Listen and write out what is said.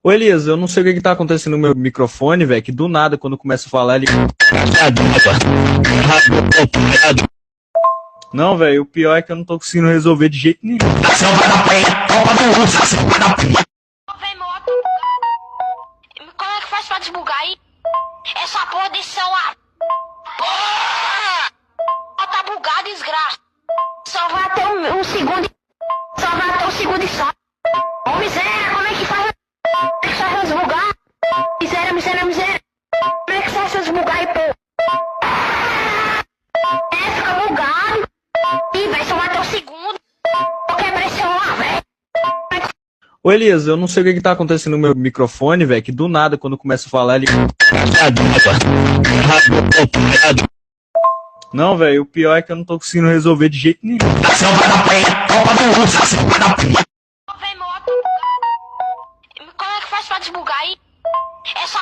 Ô Elias, eu não sei o que tá acontecendo no meu microfone, velho, que do nada, quando eu começo a falar, ele... Não, velho, o pior é que eu não tô conseguindo resolver de jeito nenhum. Vem moto. Como é que faz pra desbugar aí? Essa porra desse celular. Porra! Tá bugado, desgraça. Só vai até um segundo. Só vai até um segundo e só. Ô miséria, como é que faz? Como é que faz pra desbugar? Miséria, miséria, miséria. Como é que faz pra desbugar aí, pô? Fica bugado. Ih, velho, só vai até um segundo. Eu quebrei esse celular, velho. Ô Elias, eu não sei o que tá acontecendo no meu microfone, velho, que do nada, quando eu começo a falar, ele... Não, velho, o pior é que eu não tô conseguindo resolver de jeito nenhum. Vem moto. Como é que faz pra desbugar aí? Essa